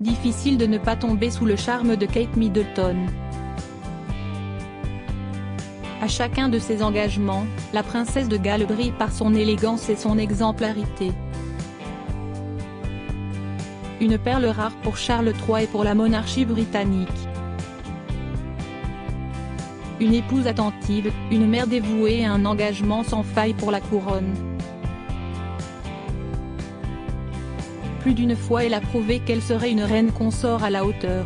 Difficile de ne pas tomber sous le charme de Kate Middleton. À chacun de ses engagements, la princesse de Galles brille par son élégance et son exemplarité. Une perle rare pour Charles III et pour la monarchie britannique. Une épouse attentive, une mère dévouée et un engagement sans faille pour la couronne. Plus d'une fois elle a prouvé qu'elle serait une reine consort à la hauteur.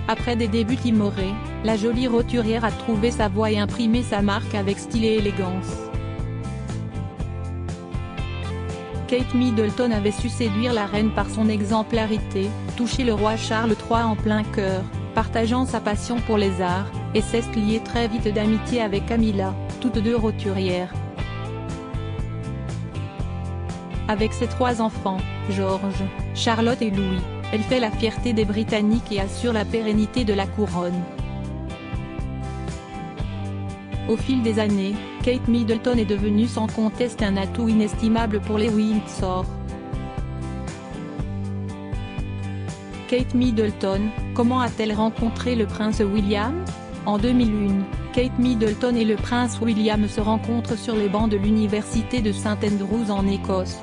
Après des débuts timorés, la jolie roturière a trouvé sa voie et imprimé sa marque avec style et élégance. Kate Middleton avait su séduire la reine par son exemplarité, toucher le roi Charles III en plein cœur, partageant sa passion pour les arts, et s'est liée très vite d'amitié avec Camilla, toutes deux roturières. Avec ses 3 enfants, George, Charlotte et Louis, elle fait la fierté des Britanniques et assure la pérennité de la couronne. Au fil des années, Kate Middleton est devenue sans conteste un atout inestimable pour les Windsor. Kate Middleton, comment a-t-elle rencontré le prince William? En 2001, Kate Middleton et le prince William se rencontrent sur les bancs de l'université de St Andrews en Écosse.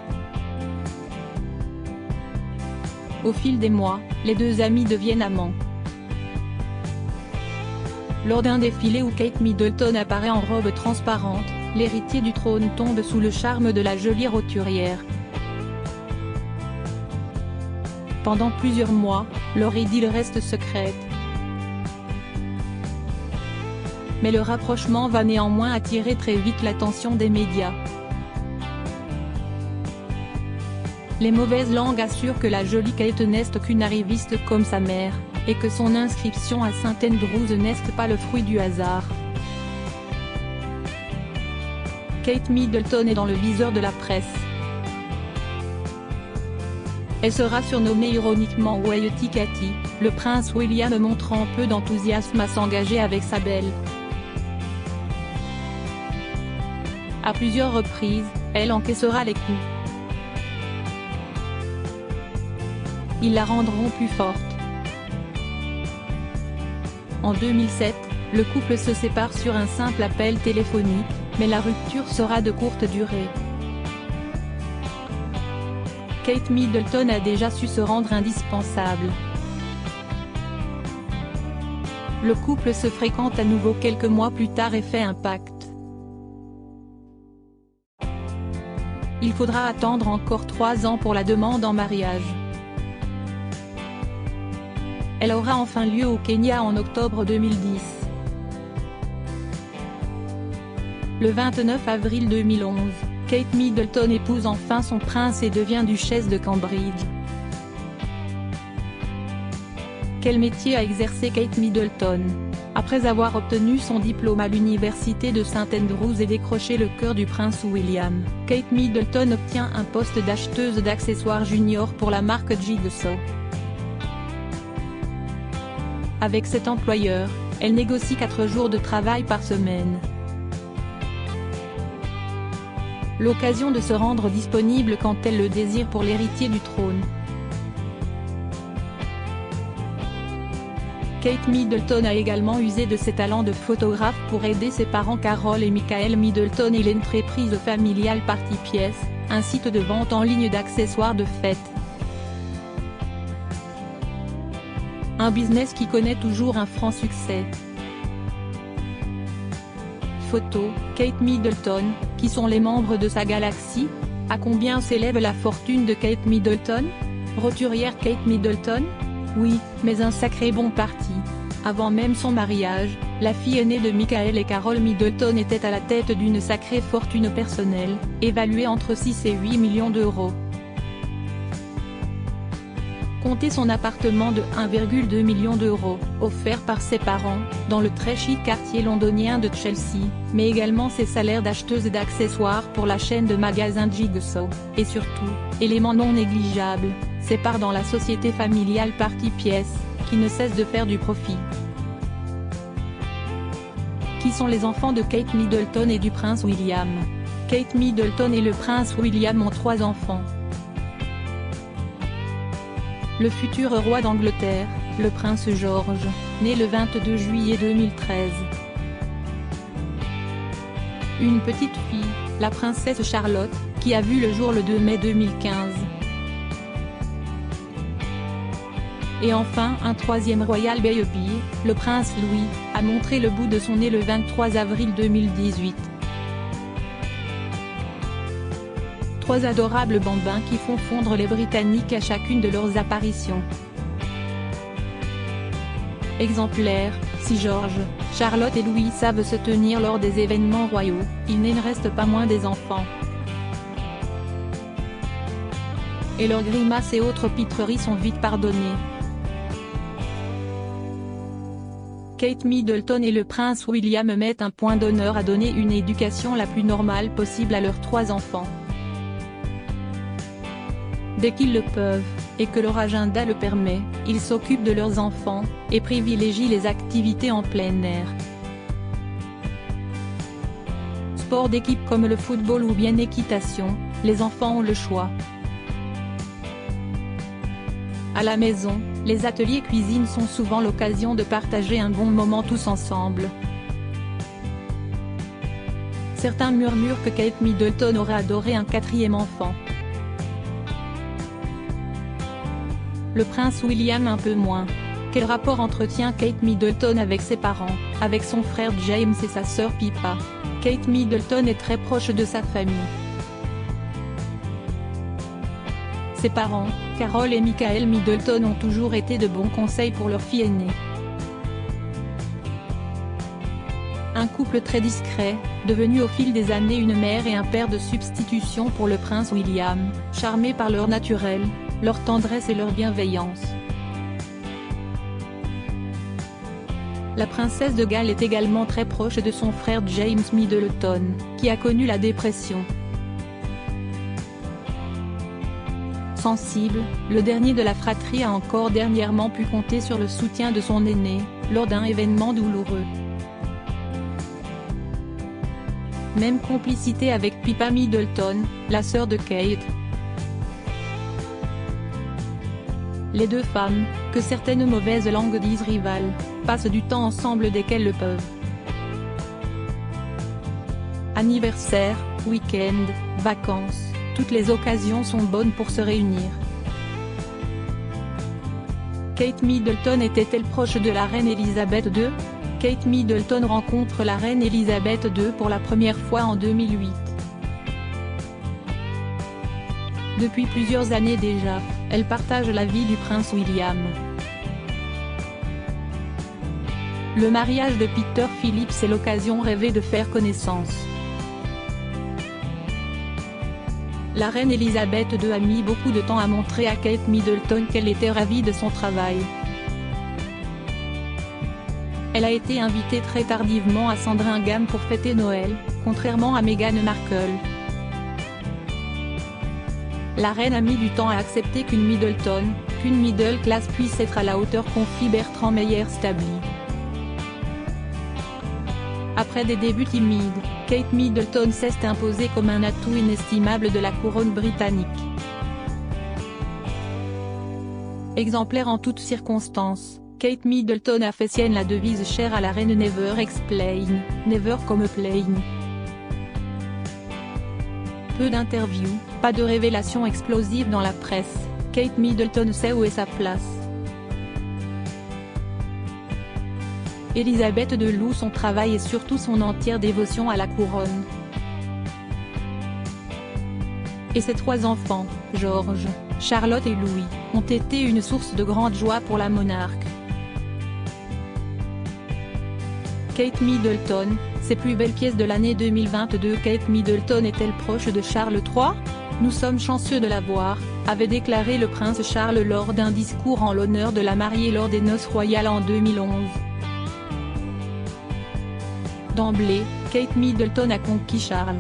Au fil des mois, les deux amis deviennent amants. Lors d'un défilé où Kate Middleton apparaît en robe transparente, l'héritier du trône tombe sous le charme de la jolie roturière. Pendant plusieurs mois, leur idylle reste secrète. Mais le rapprochement va néanmoins attirer très vite l'attention des médias. Les mauvaises langues assurent que la jolie Kate n'est qu'une arriviste comme sa mère, et que son inscription à St Andrews n'est pas le fruit du hasard. Kate Middleton est dans le viseur de la presse. Elle sera surnommée ironiquement Whitey Katie, le prince William montrant peu d'enthousiasme à s'engager avec sa belle. À plusieurs reprises, elle encaissera les coups. Ils la rendront plus forte. En 2007, le couple se sépare sur un simple appel téléphonique, mais la rupture sera de courte durée. Kate Middleton a déjà su se rendre indispensable. Le couple se fréquente à nouveau quelques mois plus tard et fait un pacte. Il faudra attendre encore 3 ans pour la demande en mariage. Elle aura enfin lieu au Kenya en octobre 2010. Le 29 avril 2011, Kate Middleton épouse enfin son prince et devient duchesse de Cambridge. Quel métier a exercé Kate Middleton? Après avoir obtenu son diplôme à l'université de St Andrews et décroché le cœur du prince William, Kate Middleton obtient un poste d'acheteuse d'accessoires junior pour la marque Jigsaw. Avec cet employeur, elle négocie 4 jours de travail par semaine. L'occasion de se rendre disponible quand elle le désire pour l'héritier du trône. Kate Middleton a également usé de ses talents de photographe pour aider ses parents Carol et Michael Middleton et l'entreprise familiale Party Pièce, un site de vente en ligne d'accessoires de fête. Un business qui connaît toujours un franc succès. Photo, Kate Middleton, qui sont les membres de sa galaxie? À combien s'élève la fortune de Kate Middleton? Roturière Kate Middleton? Oui, mais un sacré bon parti. Avant même son mariage, la fille aînée de Michael et Carol Middleton était à la tête d'une sacrée fortune personnelle, évaluée entre 6 et 8 millions d'euros. Comptez son appartement de 1,2 million d'euros, offert par ses parents, dans le très chic quartier londonien de Chelsea, mais également ses salaires d'acheteuse d'accessoires pour la chaîne de magasins Jigsaw, et surtout, élément non négligeable, ses parts dans la société familiale Party Pièce, qui ne cesse de faire du profit. Qui sont les enfants de Kate Middleton et du prince William? Kate Middleton et le prince William ont 3 enfants. le futur roi d'Angleterre, le prince George, né le 22 juillet 2013. Une petite fille, la princesse Charlotte, qui a vu le jour le 2 mai 2015. Et enfin un troisième royal baby, le prince Louis, a montré le bout de son nez le 23 avril 2018. Trois adorables bambins qui font fondre les Britanniques à chacune de leurs apparitions. Exemplaires, si George, Charlotte et Louis savent se tenir lors des événements royaux, il ne reste pas moins des enfants. Et leurs grimaces et autres pitreries sont vite pardonnées. Kate Middleton et le prince William mettent un point d'honneur à donner une éducation la plus normale possible à leurs trois enfants. Dès qu'ils le peuvent, et que leur agenda le permet, ils s'occupent de leurs enfants, et privilégient les activités en plein air. Sport d'équipe comme le football ou bien équitation, les enfants ont le choix. À la maison, les ateliers cuisine sont souvent l'occasion de partager un bon moment tous ensemble. Certains murmurent que Kate Middleton aurait adoré un quatrième enfant. Le prince William un peu moins. Quel rapport entretient Kate Middleton avec ses parents, avec son frère James et sa sœur Pippa? Kate Middleton est très proche de sa famille. Ses parents, Carol et Michael Middleton, ont toujours été de bons conseils pour leur fille aînée. Un couple très discret, devenu au fil des années une mère et un père de substitution pour le prince William, charmés par leur naturel, leur tendresse et leur bienveillance. La princesse de Galles est également très proche de son frère James Middleton, qui a connu la dépression. Sensible, le dernier de la fratrie a encore dernièrement pu compter sur le soutien de son aîné, lors d'un événement douloureux. Même complicité avec Pippa Middleton, la sœur de Kate. Les deux femmes, que certaines mauvaises langues disent rivales, passent du temps ensemble dès qu'elles le peuvent. Anniversaire, week-end, vacances, toutes les occasions sont bonnes pour se réunir. Kate Middleton était-elle proche de la reine Elisabeth II? Kate Middleton rencontre la reine Elisabeth II pour la première fois en 2008. Depuis plusieurs années déjà, elle partage la vie du prince William. Le mariage de Peter Phillips est l'occasion rêvée de faire connaissance. La reine Elisabeth II a mis beaucoup de temps à montrer à Kate Middleton qu'elle était ravie de son travail. Elle a été invitée très tardivement à Sandringham pour fêter Noël, contrairement à Meghan Markle. La reine a mis du temps à accepter qu'une middle class puisse être à la hauteur, confie Bertrand Meyer-Stably. Après des débuts timides, Kate Middleton s'est imposée comme un atout inestimable de la couronne britannique. Exemplaire en toutes circonstances, Kate Middleton a fait sienne la devise chère à la reine Never explain, never complain. Peu d'interviews, pas de révélations explosives dans la presse, Kate Middleton sait où est sa place. Elisabeth II loue son travail et surtout son entière dévotion à la couronne. Et ses trois enfants, George, Charlotte et Louis, ont été une source de grande joie pour la monarque. Kate Middleton, ses plus belles pièces de l'année 2022. Kate Middleton est-elle proche de Charles III? Nous sommes chanceux de la voir, avait déclaré le prince Charles lors d'un discours en l'honneur de la mariée lors des noces royales en 2011. D'emblée, Kate Middleton a conquis Charles.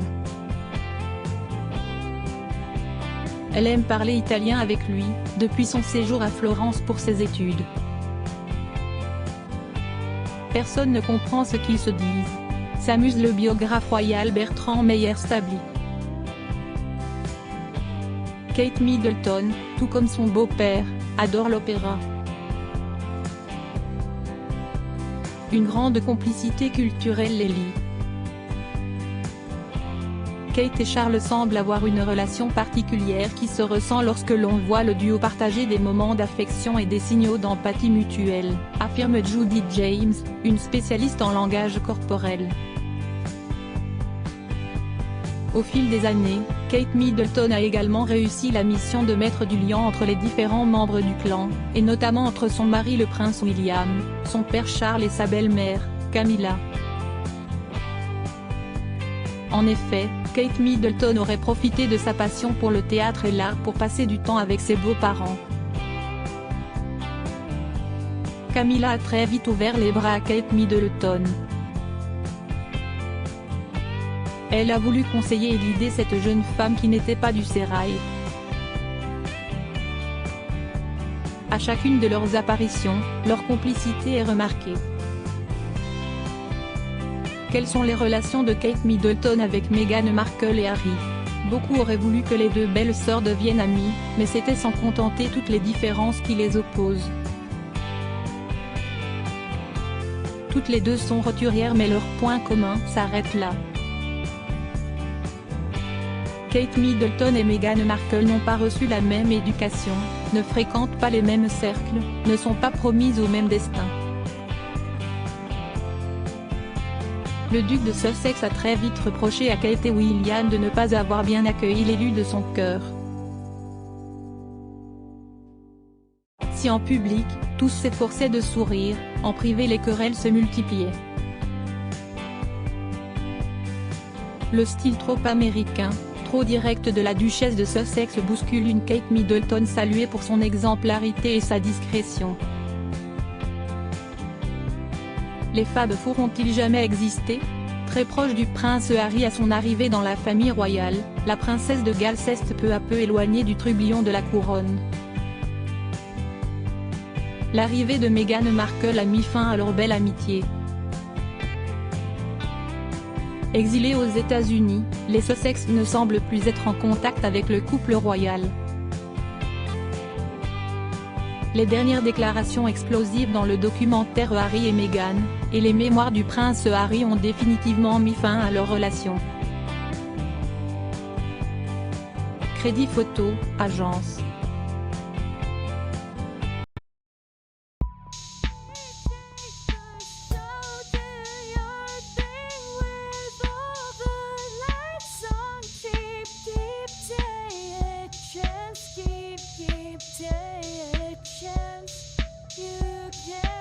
Elle aime parler italien avec lui, depuis son séjour à Florence pour ses études. Personne ne comprend ce qu'ils se disent, s'amuse le biographe royal Bertrand Meyer-Stably. Kate Middleton, tout comme son beau-père, adore l'opéra. Une grande complicité culturelle les lie. Kate et Charles semblent avoir une relation particulière qui se ressent lorsque l'on voit le duo partager des moments d'affection et des signaux d'empathie mutuelle, affirme Judy James, une spécialiste en langage corporel. Au fil des années, Kate Middleton a également réussi la mission de mettre du lien entre les différents membres du clan, et notamment entre son mari le prince William, son père Charles et sa belle-mère, Camilla. En effet, Kate Middleton aurait profité de sa passion pour le théâtre et l'art pour passer du temps avec ses beaux-parents. Camilla a très vite ouvert les bras à Kate Middleton. Elle a voulu conseiller et guider cette jeune femme qui n'était pas du sérail. À chacune de leurs apparitions, leur complicité est remarquée. Quelles sont les relations de Kate Middleton avec Meghan Markle et Harry? Beaucoup auraient voulu que les deux belles sœurs deviennent amies, mais c'était sans contenter toutes les différences qui les opposent. Toutes les deux sont roturières mais leur point commun s'arrête là. Kate Middleton et Meghan Markle n'ont pas reçu la même éducation, ne fréquentent pas les mêmes cercles, ne sont pas promises au même destin. Le duc de Sussex a très vite reproché à Kate et William de ne pas avoir bien accueilli l'élu de son cœur. Si en public, tous s'efforçaient de sourire, en privé les querelles se multipliaient. Le style trop américain, trop direct de la duchesse de Sussex bouscule une Kate Middleton saluée pour son exemplarité et sa discrétion. Les Fab Four ont-ils jamais existé? Très proche du prince Harry à son arrivée dans la famille royale, la princesse de Galles s'est peu à peu éloignée du trublion de la couronne. L'arrivée de Meghan Markle a mis fin à leur belle amitié. Exilés aux États-Unis, les Sussex ne semblent plus être en contact avec le couple royal. Les dernières déclarations explosives dans le documentaire Harry et Meghan, et les mémoires du prince Harry ont définitivement mis fin à leur relation. Crédit photo, agence. You can